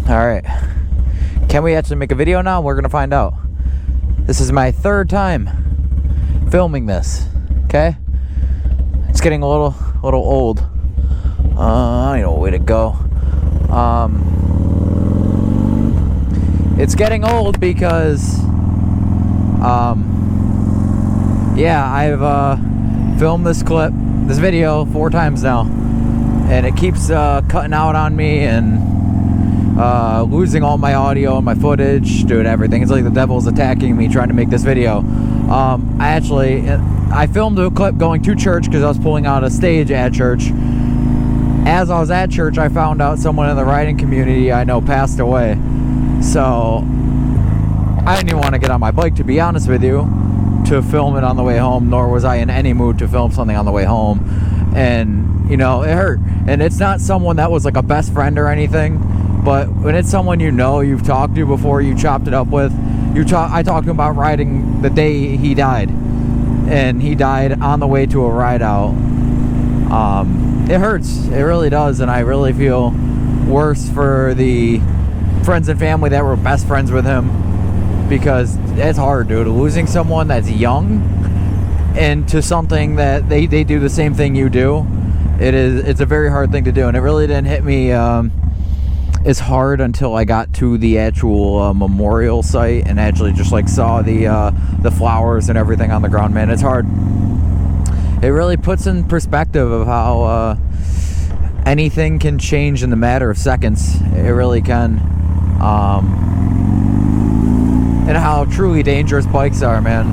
Alright. Can we actually make a video now? We're gonna find out. This is my third time filming this. Okay? It's getting a little old. I don't know what way to go. It's getting old because I've filmed this video 4 times now, and it keeps cutting out on me and losing all my audio and my footage, doing everything. It's like the devil's attacking me trying to make this video. I filmed a clip going to church because I was pulling out a stage at church. As I was at church, I found out someone in the riding community I know passed away. So I didn't even want to get on my bike, to be honest with you, to film it on the way home, nor was I in any mood to film something on the way home. And, you know, it hurt. And it's not someone that was like a best friend or anything, but when it's someone you know, you've talked to before, you chopped it up with, I talked to him about riding the day he died. And he died on the way to a ride out. It hurts. It really does. And I really feel worse for the friends and family that were best friends with him, because it's hard, dude. Losing someone that's young into something that they do the same thing you do, it's a very hard thing to do. And it really didn't hit me as hard until I got to the actual memorial site and actually just like saw the flowers and everything on the ground. Man, it's hard. It really puts in perspective of how anything can change in the matter of seconds. It really can. And how truly dangerous bikes are, man.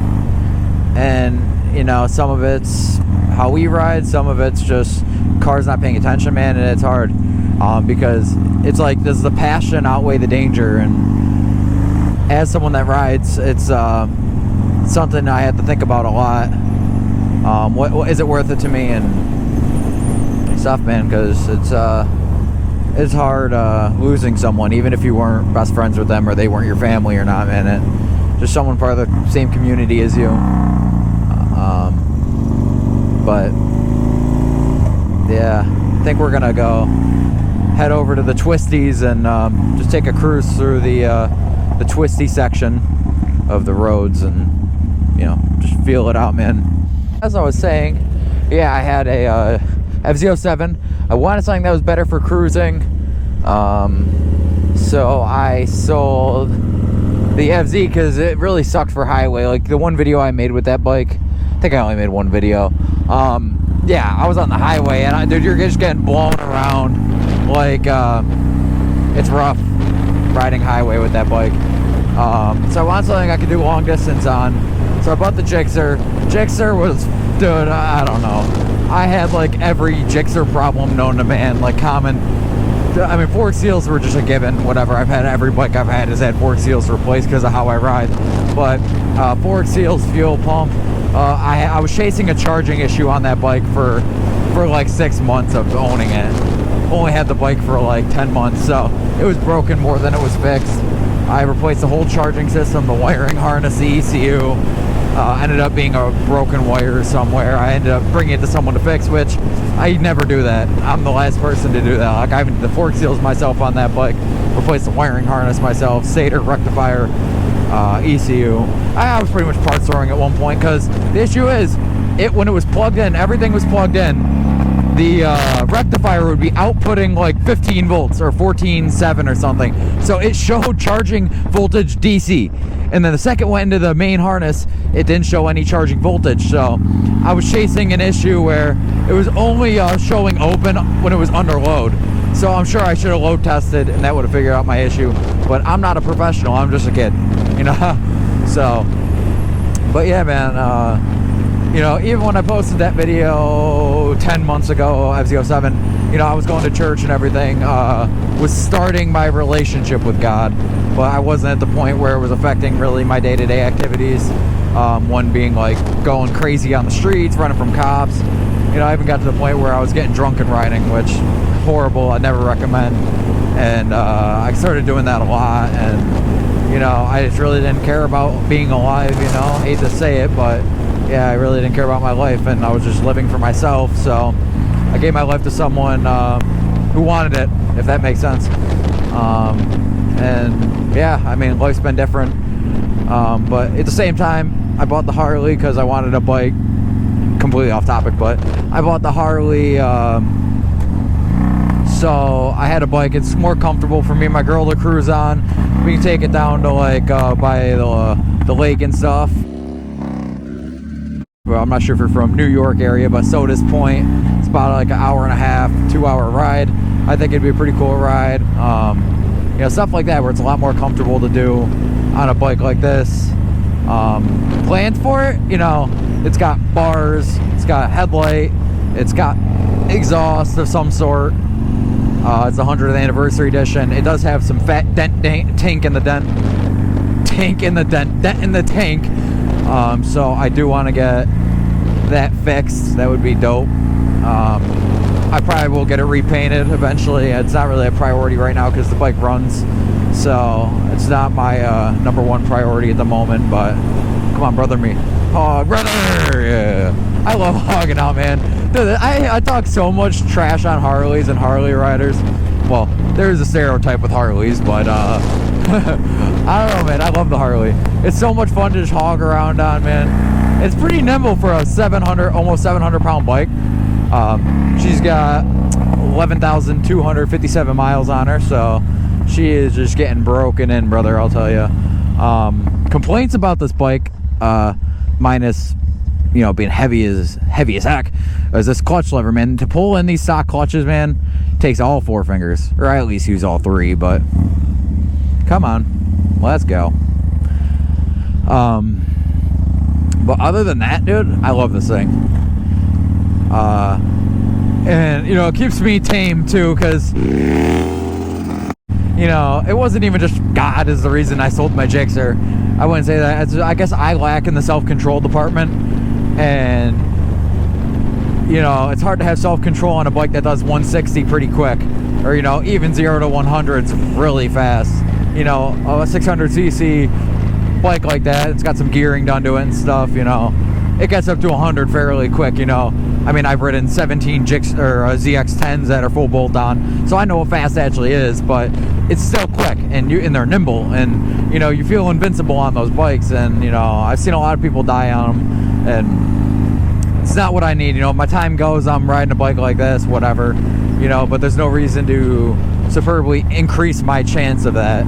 And, you know, some of it's how we ride, some of it's just cars not paying attention, man, and it's hard. Because it's like, does the passion outweigh the danger? And as someone that rides, it's something I have to think about a lot. What is it worth it to me and stuff, man? Because it's hard losing someone, even if you weren't best friends with them or they weren't your family or not, man. Just someone part of the same community as you. But yeah, I think we're gonna go head over to the twisties and just take a cruise through the twisty section of the roads and, you know, just feel it out, man. As I was saying, yeah, I had a FZ07. I wanted something that was better for cruising, so I sold the FZ because it really sucked for highway. Like the one video I made with that bike, I think I only made one video. Yeah, I was on the highway and dude, you're just getting blown around. Like it's rough riding highway with that bike. So I wanted something I could do long distance on. So I bought the Gixxer. Gixxer was, dude, I don't know. I had like every Gixxer problem known to man, like common. I mean, fork seals were just a given, whatever. I've had every bike I've had has had fork seals replaced because of how I ride. But fork seals, fuel pump. I was chasing a charging issue on that bike for like 6 months of owning it. Only had the bike for like 10 months, so it was broken more than it was fixed. I replaced the whole charging system, the wiring harness, the ECU. Ended up being a broken wire somewhere. I ended up bringing it to someone to fix, which I never do that. I'm the last person to do that. Like, I even did the fork seals myself on that bike, replaced the wiring harness myself, stator, rectifier, ECU. I was pretty much parts throwing at one point, because the issue is, when it was plugged in, everything was plugged in, the rectifier would be outputting like 15 volts or 14.7 or something. So it showed charging voltage DC. And then the second went into the main harness, it didn't show any charging voltage. So I was chasing an issue where it was only showing open when it was under load. So I'm sure I should have load tested and that would have figured out my issue. But I'm not a professional, I'm just a kid, you know? So, but yeah, man, you know, even when I posted that video 10 months ago, FZ07, you know, I was going to church and everything, was starting my relationship with God, but I wasn't at the point where it was affecting really my day-to-day activities. One being like going crazy on the streets, running from cops. You know, I even got to the point where I was getting drunk and riding, which horrible, I never recommend. And I started doing that a lot, and you know, I just really didn't care about being alive, you know, I hate to say it, but yeah, I really didn't care about my life, and I was just living for myself. So I gave my life to someone who wanted it, if that makes sense. And yeah, I mean, life's been different. But at the same time, I bought the Harley because I wanted a bike. Completely off topic, but I bought the Harley so I had a bike. It's more comfortable for me and my girl to cruise on. We can take it down to like by the lake and stuff. Well, I'm not sure if you're from New York area, but Sodas Point, it's about like an hour and a half, 2-hour ride. I think it'd be a pretty cool ride. You know, stuff like that where it's a lot more comfortable to do on a bike like this. Planned for it, you know, it's got bars, it's got a headlight, it's got exhaust of some sort. It's the 100th anniversary edition. It does have some fat dent in the tank. So I do want to get that fixed. That would be dope. I probably will get it repainted eventually. It's not really a priority right now because the bike runs, so it's not my number one priority at the moment. But come on, brother, me hog, brother. Yeah, I love hogging out, man. Dude, I talk so much trash on Harleys and Harley riders. Well, there's a stereotype with Harleys, but I don't know, man. I love the Harley. It's so much fun to just hog around on, man. It's pretty nimble for a almost 700 pound bike. She's got 11,257 miles on her, so she is just getting broken in, brother, I'll tell you. Complaints about this bike, minus, you know, being heavy as heck, is this clutch lever, man. To pull in these stock clutches, man, takes all 4 fingers, or I at least use all 3, but come on, let's go. But other than that, dude, I love this thing. And you know, it keeps me tame too, because you know, it wasn't even just God is the reason I sold my Gixxer. I wouldn't say that. I guess I lack in the self-control department, and you know, it's hard to have self-control on a bike that does 160 pretty quick, or you know, even 0 to 100's really fast. You know, a 600cc bike like that, it's got some gearing done to it and stuff, you know, it gets up to 100 fairly quick, you know. I mean, I've ridden 17 ZX10s that are full bolt on, so I know what fast actually is, but it's still quick, and they're nimble, and you know, you feel invincible on those bikes. And you know, I've seen a lot of people die on them, and it's not what I need. You know, my time goes, I'm riding a bike like this, whatever, you know, but there's no reason to superbly increase my chance of that.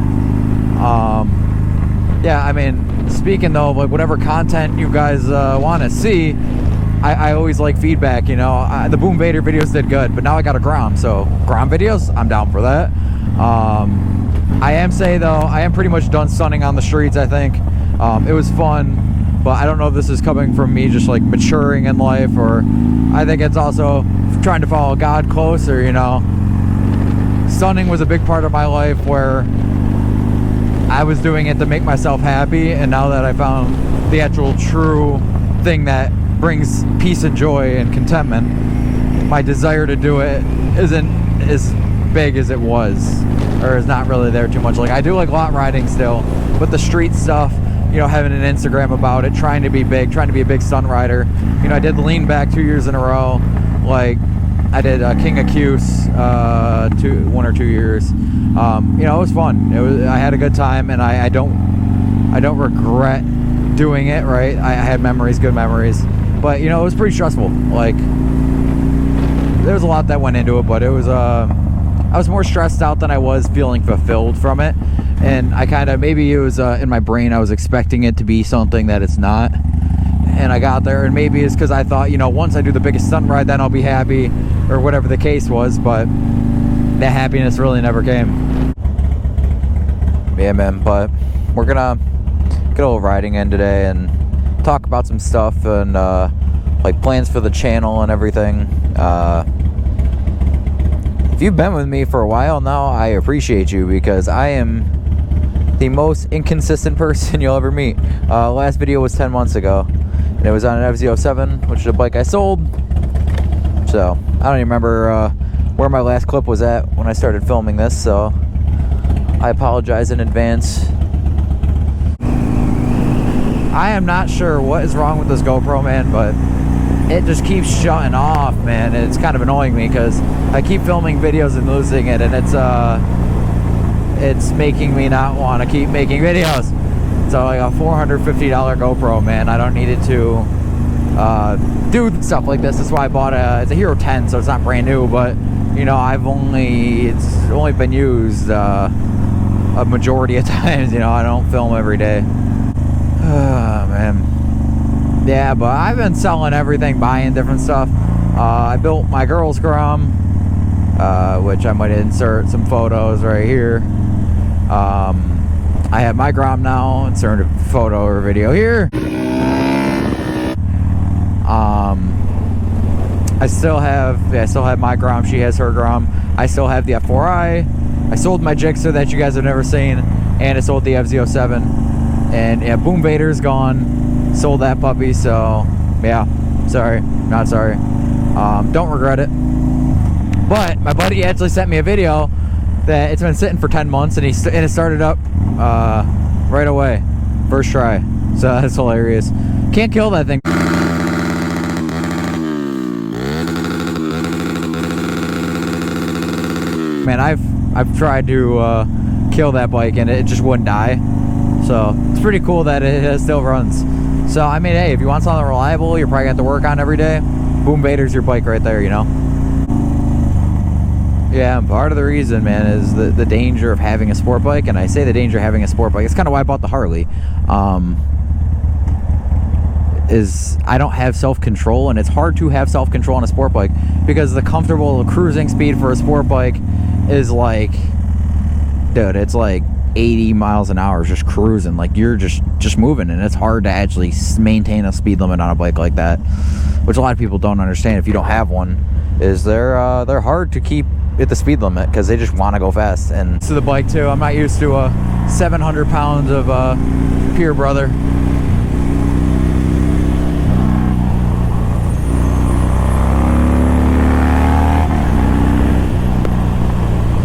Yeah, I mean, speaking though, like whatever content you guys want to see, I always like feedback, you know. The Boom Vader videos did good, but now I got a Grom, so Grom videos, I'm down for that. I am pretty much done stunning on the streets, I think. It was fun, but I don't know if this is coming from me just like maturing in life, or I think it's also trying to follow God closer, you know. Stunning was a big part of my life where I was doing it to make myself happy, and now that I found the actual true thing that brings peace and joy and contentment, my desire to do it isn't as big as it was, or is not really there too much. Like, I do like lot riding still, but the street stuff, you know, having an Instagram about it, trying to be big, trying to be a big stunt rider. You know, I did the lean back 2 years in a row. Like, I did King of Cuse 1 or 2 years. You know, it was fun. I had a good time, and I don't regret doing it. Right, I had memories, good memories, but you know, it was pretty stressful. Like, there was a lot that went into it, but it was I was more stressed out than I was feeling fulfilled from it. And I kind of, maybe it was in my brain, I was expecting it to be something that it's not, and I got there, and maybe it's because I thought, you know, once I do the biggest stunt ride, then I'll be happy, or whatever the case was. But that happiness really never came. Yeah, man, but we're gonna get a little riding in today and talk about some stuff, and like plans for the channel and everything. If you've been with me for a while now, I appreciate you, because I am the most inconsistent person you'll ever meet. Last video was 10 months ago, and it was on an FZ07, which is a bike I sold. So I don't even remember where my last clip was at when I started filming this, so I apologize in advance. I am not sure what is wrong with this GoPro, man, but it just keeps shutting off, man. It's kind of annoying me because I keep filming videos and losing it, and it's it's making me not want to keep making videos. So like a $450 GoPro, man, I don't need it to do stuff like this. That's why I bought it's a Hero 10, so it's not brand new, but you know, it's only been used a majority of times. You know, I don't film every day. Oh man. Yeah, but I've been selling everything, buying different stuff. I built my girl's Grom, which I might insert some photos right here. I have my Grom now, insert a photo or video here. I still have my Grom. She has her Grom. I still have the F4i. I sold my Gixxer that you guys have never seen, and I sold the FZ07. And yeah, Boom Vader's gone. Sold that puppy. So yeah, sorry, not sorry. Don't regret it. But my buddy actually sent me a video that it's been sitting for 10 months, and it started up right away, first try. So that's hilarious. Can't kill that thing. Man, I've tried to kill that bike and it just wouldn't die. So it's pretty cool that it still runs. So I mean, hey, if you want something reliable, you're probably gonna have to work on every day. Boom Vader's your bike right there, you know. Yeah, and part of the reason, man, is the danger of having a sport bike. And I say the danger of having a sport bike, it's kind of why I bought the Harley. Is I don't have self-control, and it's hard to have self-control on a sport bike because the comfortable cruising speed for a sport bike is like, dude, it's like 80 miles an hour just cruising, like you're just moving, and it's hard to actually maintain a speed limit on a bike like that, which a lot of people don't understand if you don't have one, is they're hard to keep at the speed limit because they just want to go fast. And to the bike too, I'm not used to 700 pounds of pure brother.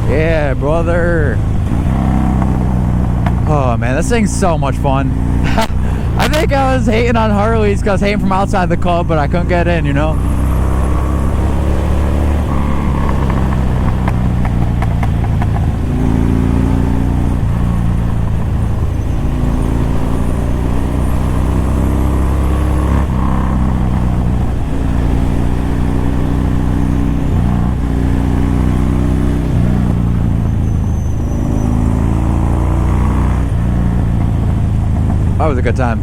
Yeah, brother. Oh man, this thing's so much fun. I think I was hating on Harleys because I was hating from outside the club, but I couldn't get in, you know. That was a good time.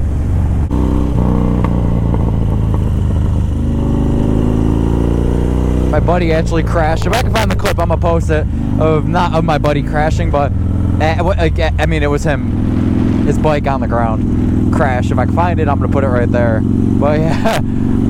My buddy actually crashed. If I can find the clip, I'm gonna post it of not of my buddy crashing, but I mean, it was him, his bike on the ground, crashed. If I can find it, I'm gonna put it right there. But yeah,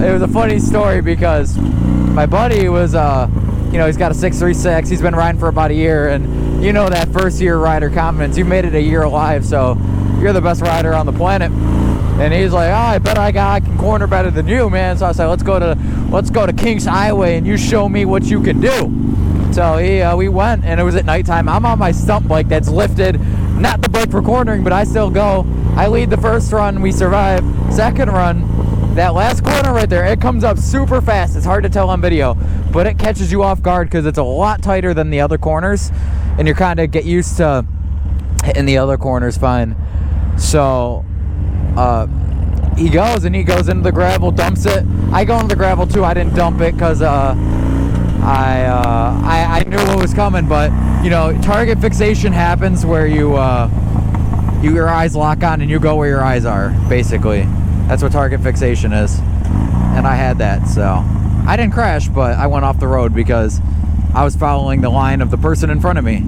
it was a funny story because my buddy was, you know, he's got a 636. He's been riding for about a year, and you know that first year rider confidence. You made it a year alive, so you're the best rider on the planet. And he's like, oh, I bet I can corner better than you, man. So I said, let's go to Kings Highway and you show me what you can do. So we went, and it was at nighttime. I'm on my stump bike that's lifted, not the bike for cornering, but I still go. I lead the first run, we survive. Second run, that last corner right there, it comes up super fast. It's hard to tell on video, but it catches you off guard because it's a lot tighter than the other corners, and you're kind of get used to hitting the other corners fine. So he goes into the gravel, dumps it. I go into the gravel too. I didn't dump it because I knew what was coming. But you know, target fixation happens where your eyes lock on and you go where your eyes are. Basically, that's what target fixation is. And I had that, so I didn't crash, but I went off the road because I was following the line of the person in front of me.